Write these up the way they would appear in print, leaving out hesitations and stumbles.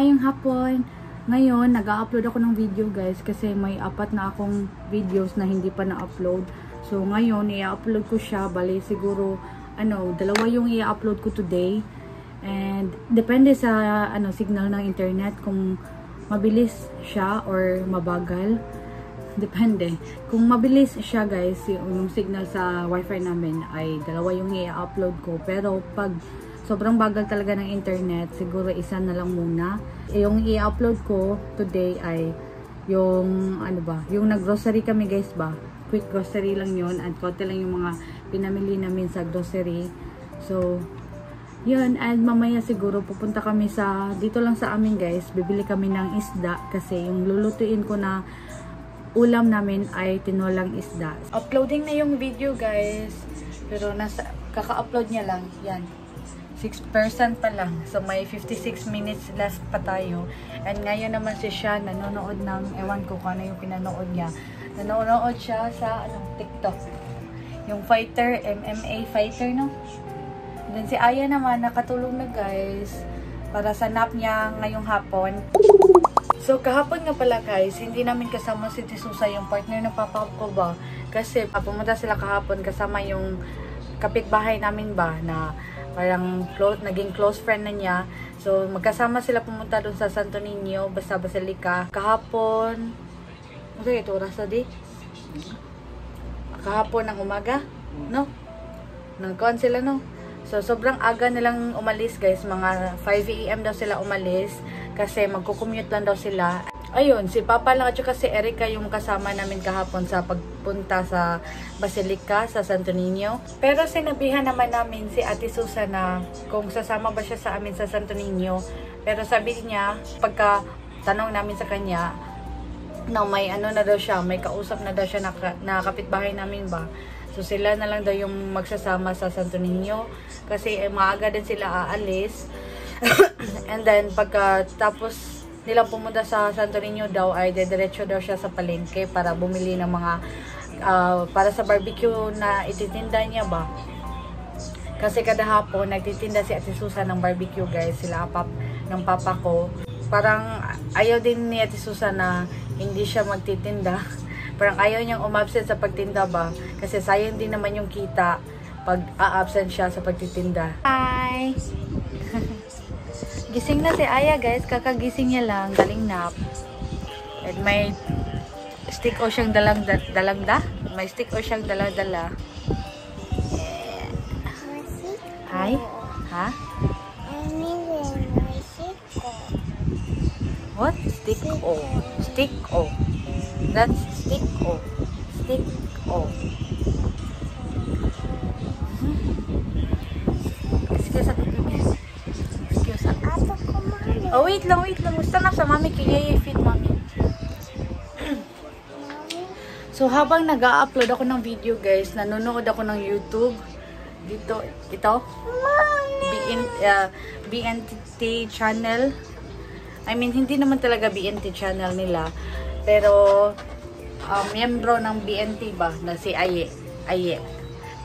Maayong hapon. Ngayon, nag-upload ako ng video guys kasi may 4 na akong videos na hindi pa na-upload. So ngayon, i-upload ko siya. Bali siguro, 2 yung i-upload ko today. And depende sa signal ng internet kung mabilis siya or mabagal. Depende. Kung mabilis siya guys, yung signal sa wifi namin ay 2 yung i-upload ko. Pero pag sobrang bagal talaga ng internet, siguro 1 na lang muna. Yung i-upload ko today ay yung yung nag-grocery kami guys ba. Quick grocery lang yun at konti lang yung mga pinamili namin sa grocery. So, yun. And mamaya siguro pupunta kami dito lang sa amin guys. Bibili kami ng isda kasi yung lulutuin ko na ulam namin ay tinolang isda. Uploading na yung video guys. Pero kaka-upload niya lang. Yan. 6% pa lang. So, may 56 minutes left pa tayo. And ngayon naman si Sean nanonood ng, ewan ko kung ano yung pinanood niya. Nanonood siya sa TikTok. Yung fighter, MMA fighter, no? Then si Aya naman, nakatulong na guys. Para sa nap niya ngayong hapon. So, kahapon nga pala guys, hindi namin kasama si Tisusa, yung partner ng papa ko ba. Kasi, pumunta sila kahapon kasama yung kapitbahay namin ba, na parang naging close friend na niya. So, magkasama sila pumunta dun sa Santo Niño, basta Basilica. Kahapon, ito oras na di? Kahapon ng umaga, no? Nagkuhan sila, no? So, sobrang aga nilang umalis, guys. Mga 5 AM daw sila umalis. Kasi magkukommute lang daw sila. Ayun, si Papa lang at saka si Erica yung kasama namin kahapon sa pagpunta sa Basilica, sa Santo Niño. Pero sinabihan naman namin si Ate Susa na kung sasama ba siya sa amin sa Santo Niño. Pero sabi niya, pagka tanong namin sa kanya, may na daw siya, may kausap na daw siya na kapitbahay namin ba. So sila na lang daw yung magsasama sa Santo Niño. Kasi maaga din sila aalis. And then pagkatapos nilang pumunta sa Santo Niño daw ay dediretso daw siya sa palengke para bumili ng mga para sa barbecue na ititinda niya ba. Kasi kada hapon nagtitinda si Ate Susa ng barbecue guys, sila ng papa ko. Parang ayaw din ni Ate Susa na hindi siya magtitinda. Parang ayaw niyang umabsent sa pagtinda ba kasi sayang din naman yung kita pag a-absent siya sa pagtitinda. Hi! Gising na si Aya guys, kakagising niya lang, galing nap. And may stick o siyang dalagda. May stick o siyang dala-dala. Hi? Ha? What? Stick o. Stick o. That's stick o. Stick o. Oh, wait lang. Gusto na sa mami, kaya i-feed mami. So, habang nag-a-upload ako ng video, guys, nanonood ako ng YouTube. Ito. BNT channel. I mean, hindi naman talaga BNT channel nila. Pero, miyembro ng BNT ba, na si Aye.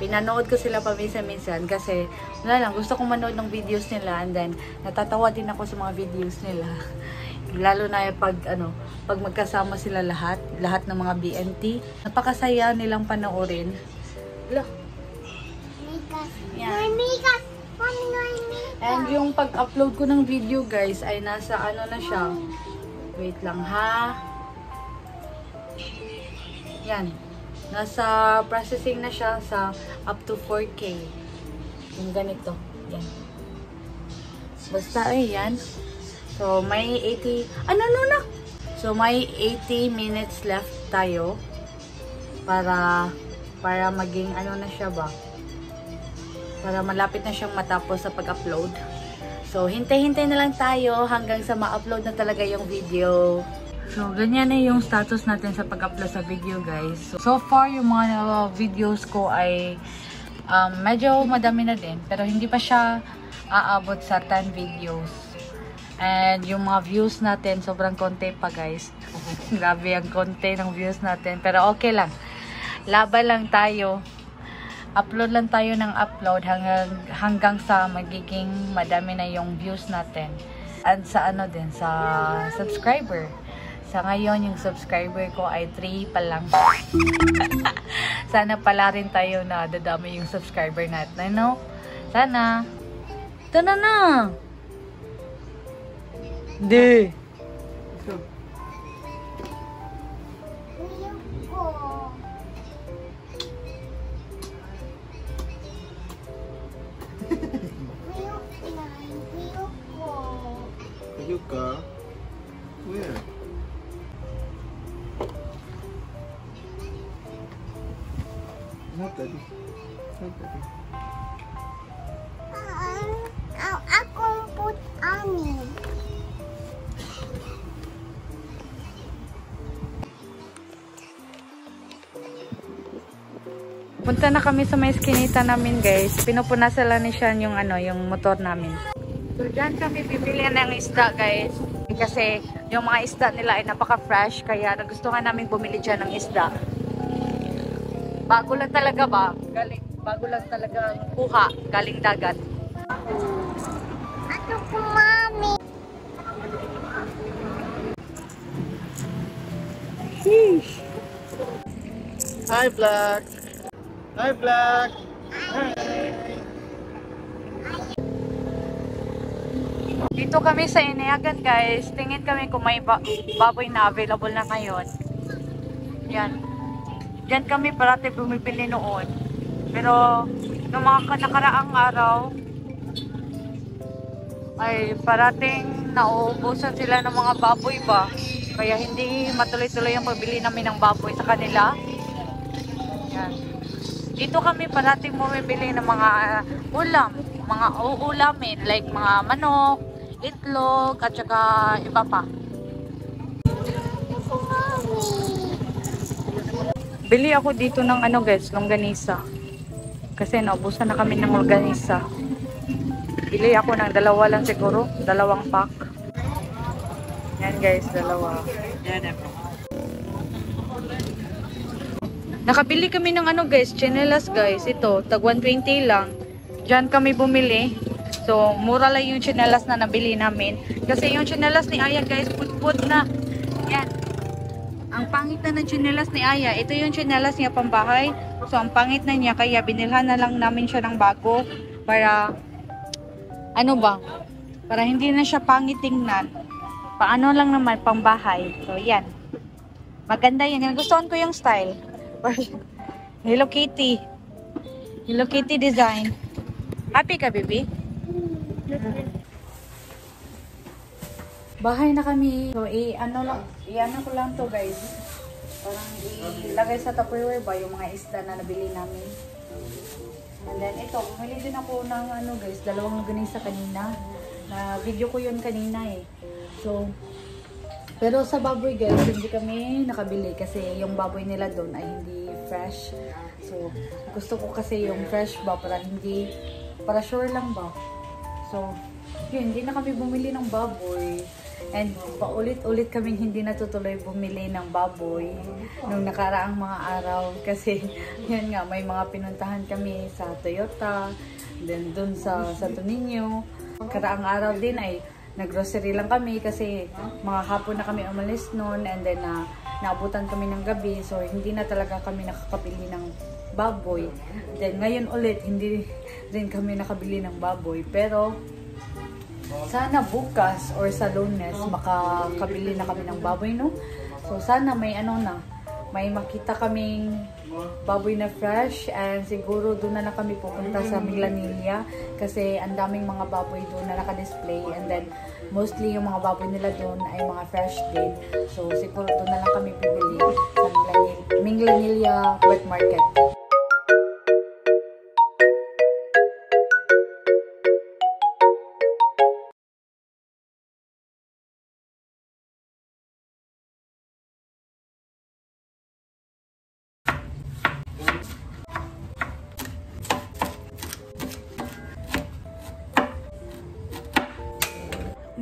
Pinanood ko sila paminsan-minsan kasi wala lang, gusto kong manood ng videos nila and then natatawa din ako sa mga videos nila. Lalo na pag magkasama sila lahat ng mga BNT. Napakasaya nilang panoorin. Look. Yan. And yung pag-upload ko ng video guys ay nasa na siya. Wait lang ha. Yan. Nasa processing na siya sa up to 4K. Yung ganito. Yan. Basta yan. So, may 80... So, may 80 minutes left tayo. Para maging na siya ba? Para malapit na siyang matapos sa pag-upload. So, hintay-hintay na lang tayo hanggang sa ma-upload na talaga yung video. So, ganyan na yung status natin sa pag-upload sa video, guys. So far, yung mga videos ko ay medyo madami na din. Pero hindi pa siya aabot sa 10 videos. And yung mga views natin, sobrang konti pa, guys. Grabe ang konti ng views natin. Pero okay lang. Laban lang tayo. Upload lang tayo ng upload hanggang sa magiging madami na yung views natin. At sa ano din, sa subscriber. Sa ngayon, yung subscriber ko ay 3 pa lang. Sana pala rin tayo na dadami yung subscriber natin, no? Sana. Ito na. Di. Yuka? Where? Not daddy. Not daddy. Akong put ani. Punta na kami sa may skinita namin, guys. Pinupunasan lang ni Sean yung yung motor namin. So, dyan kami bibili ng isda, guys. Kasi yung mga isda nila ay napaka-fresh. Kaya nagustuhan namin bumili dyan ng isda. Bago lang talaga ba? Bago lang talaga kuha. Galing dagat. Ato po, mami. Sheesh! Hi, Black. Hi, Black. Dito kami sa Inayagan, guys. Tingin kami kung may baboy na available na ngayon. Yan. Diyan kami parati bumibili noon. Pero, noong mga nakaraang araw, ay parating nauubusan sila ng mga baboy ba. Kaya hindi matuloy-tuloy ang pagbili namin ng baboy sa kanila. Yan. Dito kami parating bumibili ng mga ulam. Mga uulamin like mga manok, itlog, at saka iba pa. Bili ako dito ng guys, longganisa. Kasi naubusan na kami ng longganisa. Bili ako ng dalawa lang siguro, 2 pack. Yan guys, 2. Nakabili kami ng guys, chinelas guys. Ito, tag 120 lang. Diyan kami bumili. So, mura lang yung chinelas na nabili namin. Kasi yung chinelas ni Aya guys, put na. Yan. Ang pangit na ng chinelas ni Aya. Ito yung chinelas niya pambahay. So, ang pangit na niya. Kaya binilhan na lang namin siya ng bago. Para, para hindi na siya pangit tingnan. Paano lang naman, pambahay. So, yan. Maganda yan. Gustuhan ko yung style. Hello Kitty. Hello Kitty design. Happy ka, baby? Bahay na kami. So, i-ano ko lang to guys. Parang ilagay sa Tupperware ba yung mga isda na nabili namin. And then ito, bumili din ako ng guys, 2 longganisa kanina. Na video ko yun kanina eh. So, pero sa baboy guys, hindi kami nakabili kasi yung baboy nila doon ay hindi fresh. So, gusto ko kasi yung fresh ba para sure lang ba. So, yun, hindi na kami bumili ng baboy. And paulit-ulit kami hindi natutuloy bumili ng baboy nung nakaraang mga araw. Kasi, yan nga, may mga pinuntahan kami sa Toyota, then dun sa Santo Niño. Karaang araw din ay nag-grocery lang kami kasi mga hapon na kami umalis noon and then naabutan kami ng gabi. So, hindi na talaga kami nakakabili ng baboy. Then, ngayon ulit, hindi rin kami nakabili ng baboy. Pero, sana bukas or sa Lunes, makakabili na kami ng baboy, no? So, sana may may makita kaming baboy na fresh and siguro doon na kami pupunta sa Minglanilla kasi ang daming mga baboy doon na naka-display and then mostly yung mga baboy nila doon ay mga fresh din. So siguro doon na lang kami bibili sa Minglanilla Wet Market.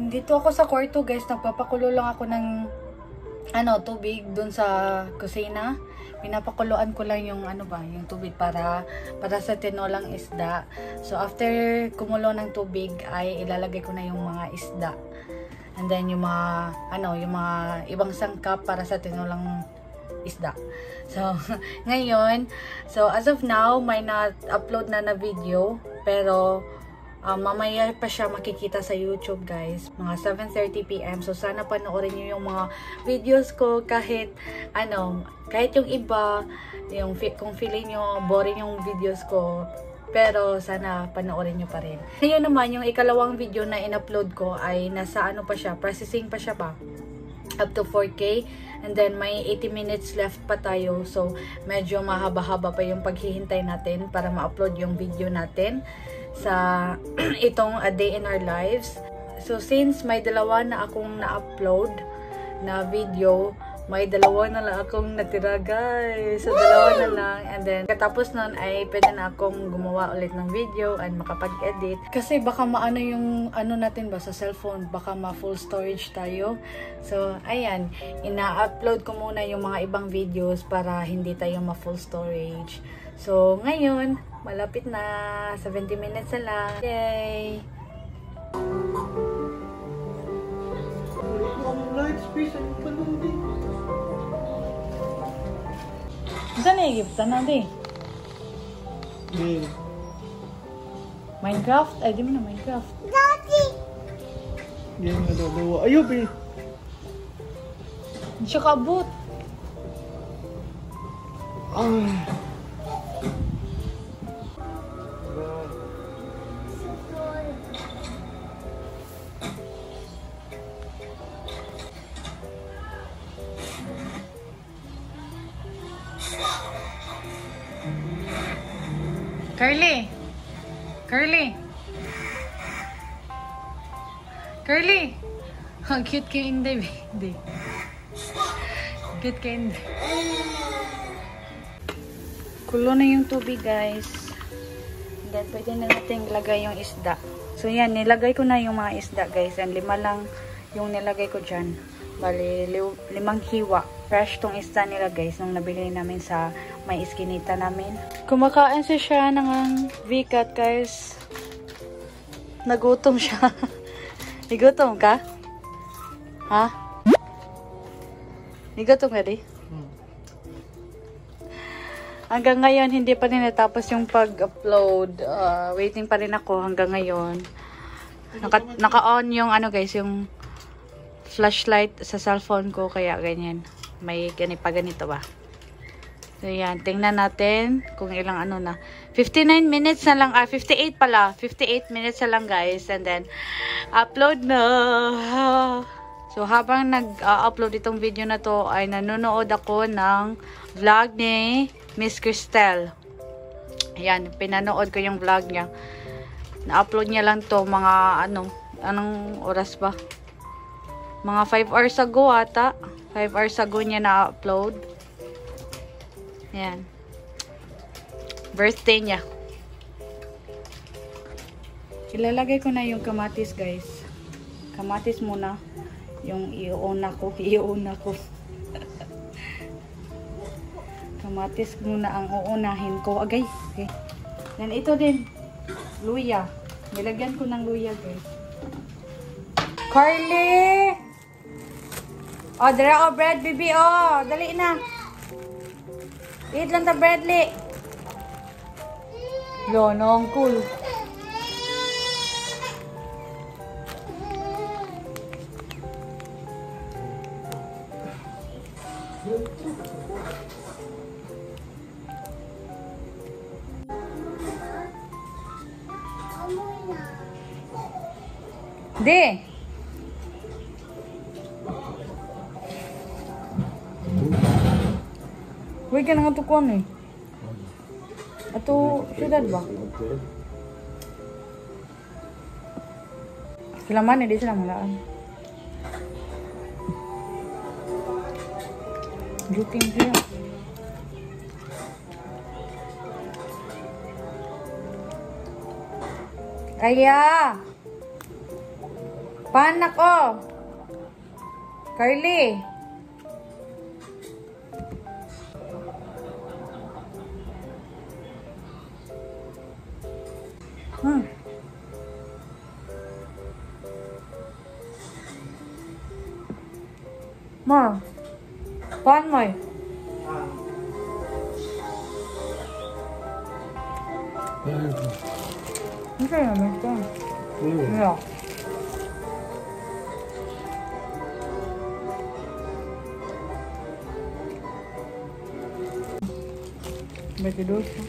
Dito ako sa kwarto guys, nagpapakulo lang ako ng tubig dun sa kusina. pinapakuluan ko lang yung yung tubig para sa tinolang isda. So after kumulo ng tubig ay ilalagay ko na yung mga isda. And then yung mga yung mga ibang sangkap para sa tinolang isda. So ngayon, as of now may na-upload na video, pero mamaya pa siya makikita sa YouTube, guys, mga 7:30 PM. So sana panoorin niyo yung mga videos ko, kahit yung iba, kung feeling niyo boring yung videos ko, pero sana panoorin niyo pa rin. Ngayon naman, yung ikalawang video na in-upload ko ay nasa pa siya, processing pa siya up to 4K, and then may 80 minutes left pa tayo. So medyo mahaba-haba pa yung paghihintay natin para ma-upload yung video natin sa itong A Day in Our Lives. So since may dalawa na akong na-upload na video, may dalawa na lang akong natira, guys. So dalawa na lang, and then katapos nun ay pwede na akong gumawa ulit ng video and makapag-edit. Kasi baka maano yung natin ba sa cellphone, baka ma-full storage tayo. So ayan, ina-upload ko muna yung mga ibang videos para hindi tayo ma-full storage. So ngayon, malapit na, 70 minutes na lang. Yay! Saan na i-giftan natin? Minecraft? Ay, di mo na Minecraft. Daddy! Game na dalawa. Ayaw, be! Hindi siya kaabot. Ay! Curly! Curly! Curly! Ang cute kay Inday, baby. Cute kay Inday. Kulo na yung tubig, guys. And then, pwede na natin ilagay yung isda. So, yan. Nilagay ko na yung mga isda, guys. And 5 lang yung nilagay ko dyan. Bali, 5 hiwa. Fresh tong isda nila, guys, nung nabili namin sa may iskinita namin. Kumakain siya ng V-cut, guys. Nagutom siya. Nagutom ka? Ha? Nagutom ka, di? Hanggang ngayon, hindi pa rin natapos yung pag-upload. Waiting pa rin ako hanggang ngayon. Naka-on yung guys, yung flashlight sa cellphone ko, kaya ganyan. May ganito ba? So, yan. Tingnan natin kung ilang na. 59 minutes na lang. 58 pala. 58 minutes na lang, guys. And then, upload na. So, habang nag-upload itong video na to, ay nanonood ako ng vlog ni Miss Cristel. Ayan. Pinanood ko yung vlog niya. Na-upload niya lang to mga anong oras ba? Mga 5 hours ago ata. 5 hours ago niya na-upload. Ayan. Birthday niya. Ilalagay ko na yung kamatis, guys. Kamatis muna. Yung iuna ko. Kamatis muna ang uunahin ko. Agay. Okay. Then ito din. Luya. Nilagyan ko ng luya, guys. Carly! O, dara bread, baby. O, dali na. Eat lang ta bread, li. Lonong, cool. Di. Huwag ka na nga tukon eh. Ato, syudad ba? Sila man, hindi sila malaan. Juking siya. Kaya! Panak oh! Carly! Ma, paano mo eh? Ano sa'yo naman ito? Yeah. Ba't doon siya?